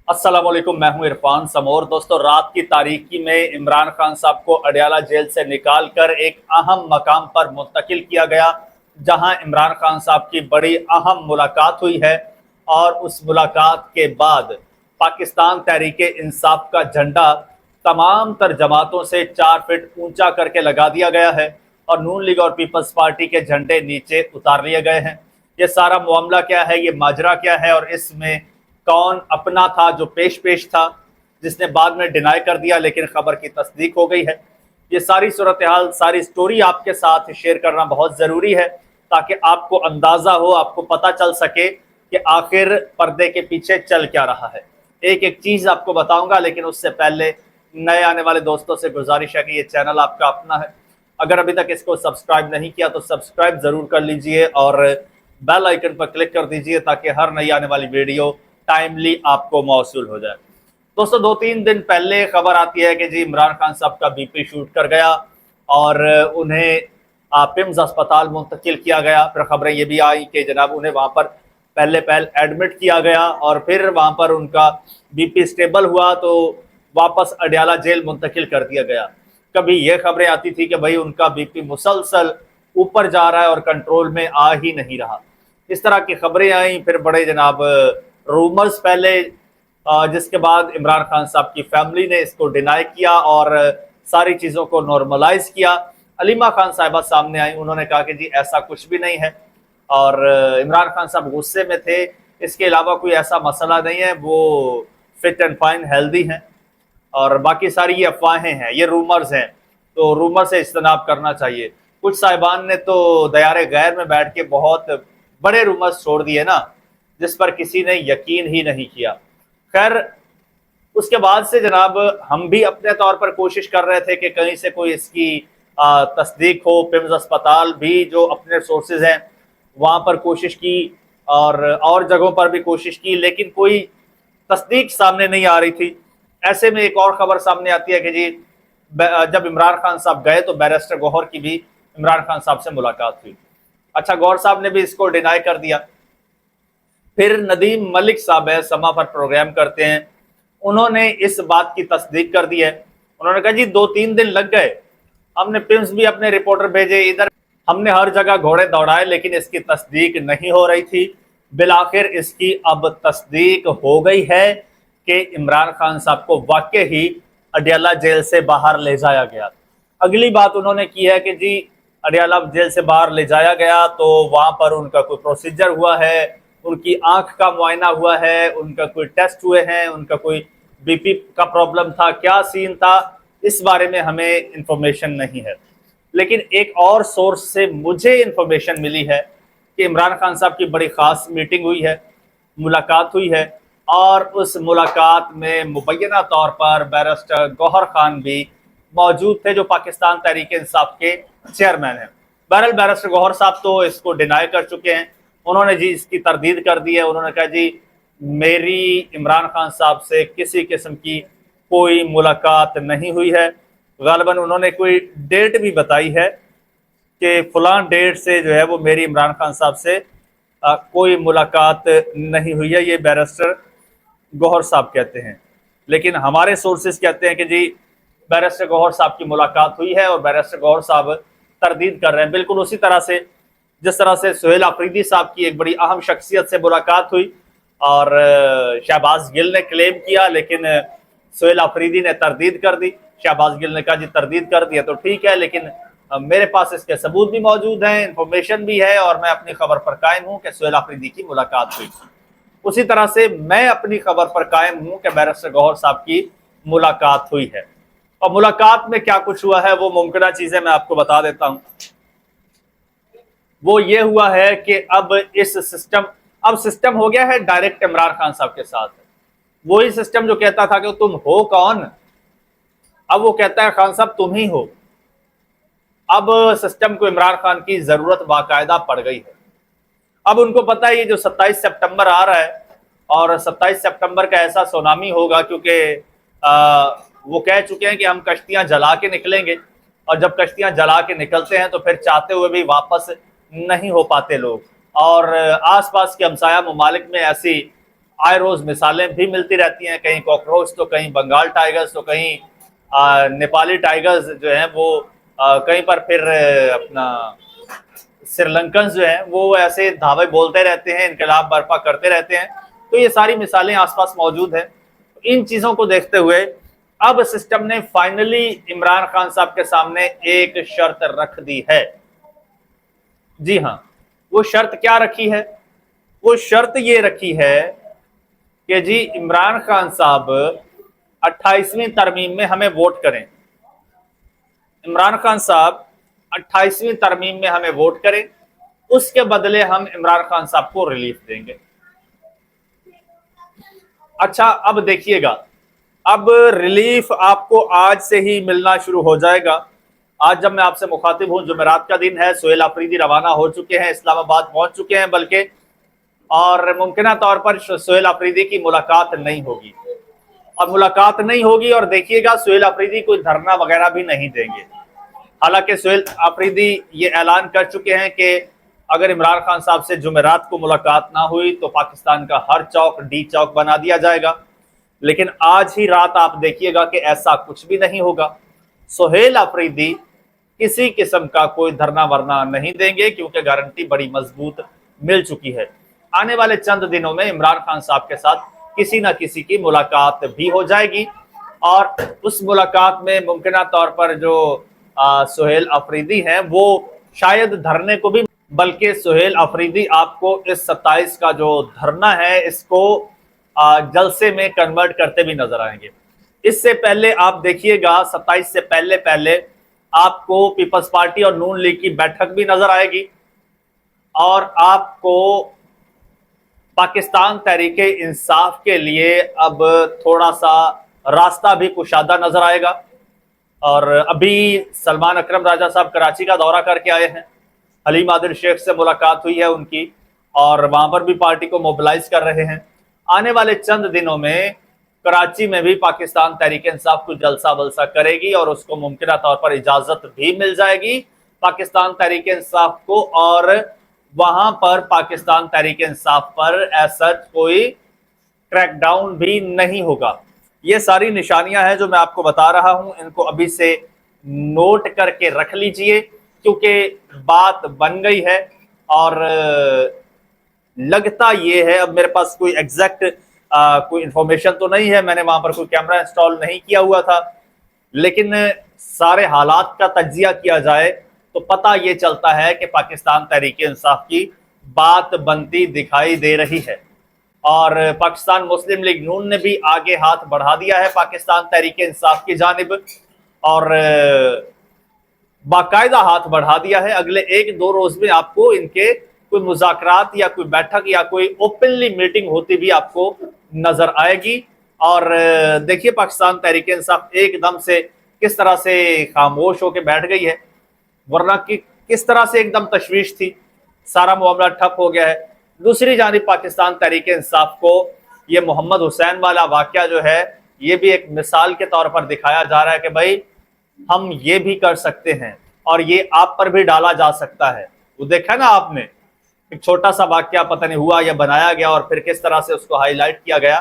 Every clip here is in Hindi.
अस्सलाम वालेकुम, मैं हूं इरफान समोर। दोस्तों, रात की तारीकी में इमरान खान साहब को अडयाला जेल से निकालकर एक अहम मकाम पर मुंतकिल किया गया, जहां इमरान खान साहब की बड़ी अहम मुलाकात हुई है। और उस मुलाकात के बाद पाकिस्तान तहरीके इंसाफ का झंडा तमाम तर जमातों से 4 फीट ऊंचा करके लगा दिया गया है और नून लीग और पीपल्स पार्टी के झंडे नीचे उतार लिए गए हैं। ये सारा मामला क्या है, ये माजरा क्या है और इसमें कौन अपना था जो पेश पेश था, जिसने बाद में डिनाई कर दिया लेकिन खबर की तस्दीक हो गई है। ये सारी सूरत हाल, सारी स्टोरी आपके साथ शेयर करना बहुत ज़रूरी है ताकि आपको अंदाज़ा हो, आपको पता चल सके कि आखिर पर्दे के पीछे चल क्या रहा है। एक एक चीज़ आपको बताऊंगा, लेकिन उससे पहले नए आने वाले दोस्तों से गुजारिश है कि ये चैनल आपका अपना है। अगर अभी तक इसको सब्सक्राइब नहीं किया तो सब्सक्राइब ज़रूर कर लीजिए और बेल आइकन पर क्लिक कर दीजिए ताकि हर नई आने वाली वीडियो टाइमली आपको मौसूल हो जाए। दोस्तों, 2-3 दिन पहले खबर आती है कि जी इमरान खान साहब का बीपी शूट कर गया और उन्हें पिम्स अस्पताल मुंतकिल किया गया। फिर खबरें ये भी आई कि जनाब उन्हें वहाँ पर पहले एडमिट किया गया और फिर वहाँ पर उनका बीपी स्टेबल हुआ तो वापस अडयाला जेल मुंतकिल कर दिया गया। कभी ये खबरें आती थी कि भाई उनका बीपी मुसलसल ऊपर जा रहा है और कंट्रोल में आ ही नहीं रहा। इस तरह की खबरें आई। फिर बड़े जनाब रूमर्स पहले, जिसके बाद इमरान खान साहब की फैमिली ने इसको डिनाई किया और सारी चीज़ों को नॉर्मलाइज किया। अलीमा खान साहिबा सामने आई, उन्होंने कहा कि जी ऐसा कुछ भी नहीं है और इमरान खान साहब गुस्से में थे, इसके अलावा कोई ऐसा मसला नहीं है, वो फिट एंड फाइन हेल्दी हैं और बाकी सारी ये अफवाहें हैं, ये रूमर्स हैं, तो रूमर से इज्तनाब करना चाहिए। कुछ साहिबान ने तो दयारे गैर में बैठ के बहुत बड़े रूमर्स छोड़ दिए ना, जिस पर किसी ने यकीन ही नहीं किया। खैर, उसके बाद से जनाब हम भी अपने तौर पर कोशिश कर रहे थे कि कहीं से कोई इसकी तस्दीक हो। पिम्स अस्पताल भी जो अपने सोर्सेज हैं वहाँ पर कोशिश की और जगहों पर भी कोशिश की, लेकिन कोई तस्दीक सामने नहीं आ रही थी। ऐसे में एक और खबर सामने आती है कि जी जब इमरान खान साहब गए तो बैरिस्टर गौहर की भी इमरान खान साहब से मुलाकात हुई। अच्छा, गौहर साहब ने भी इसको डिनाई कर दिया। फिर नदीम मलिक साहब है, समा पर प्रोग्राम करते हैं, उन्होंने इस बात की तस्दीक कर दी है। उन्होंने कहा जी 2-3 दिन लग गए, हमने पिम्स भी अपने रिपोर्टर भेजे, इधर हमने हर जगह घोड़े दौड़ाए, लेकिन इसकी तस्दीक नहीं हो रही थी। बिलाखिर इसकी अब तस्दीक हो गई है कि इमरान खान साहब को वाकई ही अडयाला जेल से बाहर ले जाया गया। अगली बात उन्होंने की है कि जी अडयाला जेल से बाहर ले जाया गया तो वहां पर उनका कोई प्रोसीजर हुआ है, उनकी आंख का मुआयना हुआ है, उनका कोई टेस्ट हुए हैं, उनका कोई बीपी का प्रॉब्लम था, क्या सीन था, इस बारे में हमें इंफॉर्मेशन नहीं है। लेकिन एक और सोर्स से मुझे इंफॉर्मेशन मिली है कि इमरान खान साहब की बड़ी ख़ास मीटिंग हुई है, मुलाकात हुई है और उस मुलाकात में मुबैना तौर पर बैरिस्टर गौहर खान भी मौजूद थे, जो पाकिस्तान तहरीक इंसाफ के चेयरमैन हैं। बहरहाल बैरिस्टर गौहर साहब तो इसको डिनाई कर चुके हैं, उन्होंने जी इसकी तरदीद कर दी है। उन्होंने कहा जी मेरी इमरान खान साहब से किसी किस्म की कोई मुलाकात नहीं हुई है। गालिबन उन्होंने कोई डेट भी बताई है कि फलां डेट से जो है वो मेरी इमरान खान साहब से कोई मुलाकात नहीं हुई है, ये बैरिस्टर गौहर साहब कहते हैं। लेकिन हमारे सोर्सेज कहते हैं कि जी बैरिस्टर गौहर साहब की मुलाकात हुई है और बैरिस्टर गौहर साहब तरदीद कर रहे हैं। बिल्कुल उसी तरह से जिस तरह से सुहेल अफरीदी साहब की एक बड़ी अहम शख्सियत से मुलाकात हुई और शहबाज गिल ने क्लेम किया, लेकिन सुहेल अफरीदी ने तरदीद कर दी। शहबाज गिल ने कहा जी तरदीद कर दिया तो ठीक है, लेकिन मेरे पास इसके सबूत भी मौजूद हैं, इंफॉर्मेशन भी है और मैं अपनी खबर पर कायम हूँ कि सुहेल अफरीदी की मुलाकात हुई। उसी तरह से मैं अपनी खबर पर कायम हूँ कि बैरिस्टर गौहर साहब की मुलाकात हुई है। और मुलाकात में क्या कुछ हुआ है वो मुमकिन चीज़ें मैं आपको बता देता हूँ। वो ये हुआ है कि अब सिस्टम हो गया है डायरेक्ट इमरान खान साहब के साथ। वही सिस्टम जो कहता था कि तुम हो कौन, अब वो कहता है खान साहब तुम ही हो। अब सिस्टम को इमरान खान की जरूरत बाकायदा पड़ गई है। अब उनको पता है ये जो 27 सितंबर आ रहा है और 27 सितंबर का ऐसा सुनामी होगा, क्योंकि वो कह चुके हैं कि हम कश्तियां जला के निकलेंगे और जब कश्तियां जला के निकलते हैं तो फिर चाहते हुए भी वापस नहीं हो पाते लोग। और आसपास के हमसाया ममालिक में ऐसी आए रोज मिसालें भी मिलती रहती हैं, कहीं कॉकरोच तो कहीं बंगाल टाइगर्स तो कहीं नेपाली टाइगर्स जो हैं वो कहीं पर फिर अपना श्रीलंकन जो हैं वो ऐसे धावे बोलते रहते हैं, इनकलाब बर्पा करते रहते हैं। तो ये सारी मिसालें आसपास मौजूद हैं। इन चीजों को देखते हुए अब सिस्टम ने फाइनली इमरान खान साहब के सामने एक शर्त रख दी है। जी हां, वो शर्त क्या रखी है? वो शर्त ये रखी है कि जी इमरान खान साहब 28वीं तरमीम में हमें वोट करें। इमरान खान साहब 28वीं तरमीम में हमें वोट करें, उसके बदले हम इमरान खान साहब को रिलीफ देंगे। अच्छा, अब देखिएगा, अब रिलीफ आपको आज से ही मिलना शुरू हो जाएगा। आज जब मैं आपसे मुखातिब हूं, जुमेरात का दिन है, सोहेल अफरीदी रवाना हो चुके हैं, इस्लामाबाद पहुंच चुके हैं बल्कि, और मुमकिन तौर पर सोहेल अफरीदी की मुलाकात नहीं होगी। और मुलाकात नहीं होगी और देखिएगा सोहेल अफरीदी कोई धरना वगैरह भी नहीं देंगे। हालांकि सोहेल अफरीदी ये ऐलान कर चुके हैं कि अगर इमरान खान साहब से जुमेरात को मुलाकात ना हुई तो पाकिस्तान का हर चौक डी चौक बना दिया जाएगा। लेकिन आज ही रात आप देखिएगा कि ऐसा कुछ भी नहीं होगा। सोहेल अफरीदी किसी किस्म का कोई धरना वरना नहीं देंगे क्योंकि गारंटी बड़ी मजबूत मिल चुकी है। आने वाले चंद दिनों में इमरान खान साहब के साथ किसी न किसी की मुलाकात भी हो जाएगी और उस मुलाकात में मुमकिन तौर पर जो सोहेल अफरीदी हैं वो शायद धरने को भी, बल्कि सोहेल अफरीदी आपको इस 27 का जो धरना है इसको जलसे में कन्वर्ट करते भी नजर आएंगे। इससे पहले आप देखिएगा 27 से पहले पहले आपको पीपल्स पार्टी और नून लीग की बैठक भी नजर आएगी और आपको पाकिस्तान तहरीके इंसाफ के लिए अब थोड़ा सा रास्ता भी कुशादा नजर आएगा। और अभी सलमान अकरम राजा साहब कराची का दौरा करके आए हैं, हलीम आदिल शेख से मुलाकात हुई है उनकी और वहां पर भी पार्टी को मोबिलाइज कर रहे हैं। आने वाले चंद दिनों में कराची में भी पाकिस्तान तहरीके इंसाफ कुछ जलसा वलसा करेगी और उसको मुमकिन तौर पर इजाजत भी मिल जाएगी पाकिस्तान तहरीके इंसाफ को, और वहां पर पाकिस्तान तहरीके इंसाफ पर ऐसा कोई क्रैकडाउन भी नहीं होगा। ये सारी निशानियां हैं जो मैं आपको बता रहा हूं, इनको अभी से नोट करके रख लीजिए क्योंकि बात बन गई है। और लगता ये है, अब मेरे पास कोई एग्जैक्ट कोई इंफॉर्मेशन तो नहीं है, मैंने वहां पर कोई कैमरा इंस्टॉल नहीं किया हुआ था, लेकिन सारे हालात का तज्जिया किया जाए तो पता ये चलता है कि पाकिस्तान तहरीके इंसाफ की बात बनती दिखाई दे रही है। और पाकिस्तान मुस्लिम लीग नून ने भी आगे हाथ बढ़ा दिया है पाकिस्तान तहरीके इंसाफ की जानिब और बाकायदा हाथ बढ़ा दिया है। अगले 1-2 रोज में आपको इनके कोई मुज़ाकरात या कोई बैठक या कोई ओपनली मीटिंग होती भी आपको नजर आएगी। और देखिए पाकिस्तान तहरीके इंसाफ एकदम से किस तरह से खामोश होकर बैठ गई है, वरना कि किस तरह से एकदम तशवीश थी, सारा मामला ठप हो गया है। दूसरी जानिब पाकिस्तान तहरीके इंसाफ को ये मोहम्मद हुसैन वाला वाकया जो है ये भी एक मिसाल के तौर पर दिखाया जा रहा है कि भाई हम ये भी कर सकते हैं और ये आप पर भी डाला जा सकता है। वो देखा ना आपने, एक छोटा सा वाकया पता नहीं हुआ या बनाया गया और फिर किस तरह से उसको हाईलाइट किया गया।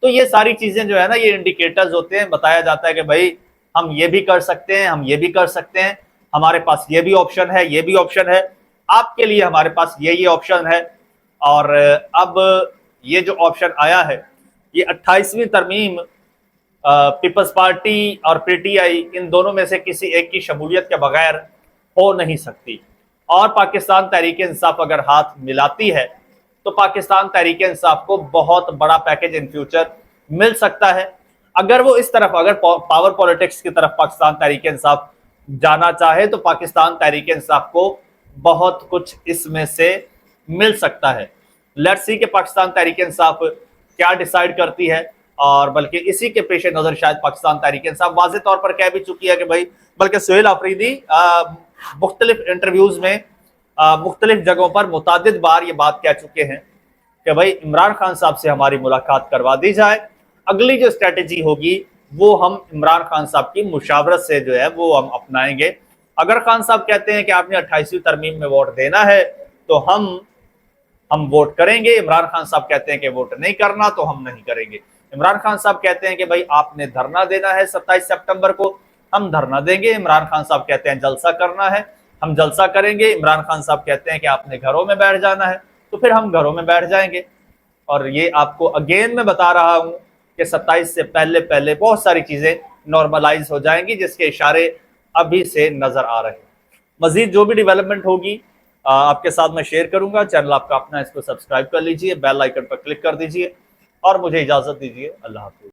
तो ये सारी चीजें जो है ना, ये इंडिकेटर्स होते हैं, बताया जाता है कि भाई हम ये भी कर सकते हैं, हम ये भी कर सकते हैं, हमारे पास ये भी ऑप्शन है, ये भी ऑप्शन है, आपके लिए हमारे पास ये ऑप्शन है। और अब ये जो ऑप्शन आया है ये 28वीं तरमीम पीपल्स पार्टी और पीटीआई इन दोनों में से किसी एक की शमूलियत के बगैर हो नहीं सकती। और पाकिस्तान तहरीके इंसाफ अगर हाथ मिलाती है तो पाकिस्तान तहरीके इंसाफ को बहुत बड़ा पैकेज इन फ्यूचर मिल सकता है। अगर वो इस तरफ, अगर पावर पॉलिटिक्स की तरफ पाकिस्तान तहरीके इंसाफ जाना चाहे तो पाकिस्तान तहरीके इंसाफ को बहुत कुछ इसमें से मिल सकता है। लेट्स सी कि पाकिस्तान तहरीके इंसाफ क्या डिसाइड करती है। और बल्कि इसी के पेश नजर शायद पाकिस्तान तहरीके इंसाफ वाज़ेह तौर पर कह भी चुकी है कि भाई, बल्कि सोहेल अफरीदी मुख्तलिफ इंटरव्यूज में मुख्तलिफ जगहों पर मुतादिद बार ये बात कह चुके हैं कि भाई इमरान खान साहब से हमारी मुलाकात करवा दी जाए, अगली जो स्ट्रेटेजी होगी वो हम इमरान खान साहब की मुशावरत से जो है वो हम अपनाएंगे। अगर खान साहब कहते हैं कि आपने 28वीं तरमीम में वोट देना है तो हम हम वोट करेंगे। इमरान खान साहब कहते हैं कि वोट नहीं करना, तो हम नहीं करेंगे। इमरान खान साहब कहते हैं कि भाई आपने धरना देना है 27 सितंबर को, हम धरना देंगे। इमरान खान साहब कहते हैं जलसा करना है, हम जलसा करेंगे। इमरान खान साहब कहते हैं कि आपने घरों में बैठ जाना है, तो फिर हम घरों में बैठ जाएंगे। और ये आपको अगेन मैं बता रहा हूं कि 27 से पहले पहले बहुत सारी चीजें नॉर्मलाइज हो जाएंगी, जिसके इशारे अभी से नजर आ रहे हैं। मजीद जो भी डेवलपमेंट होगी आपके साथ मैं शेयर करूंगा। चैनल आपका अपना, इसको सब्सक्राइब कर लीजिए, बेल आइकन पर क्लिक कर दीजिए और मुझे इजाजत दीजिए। अल्लाह हाफिज।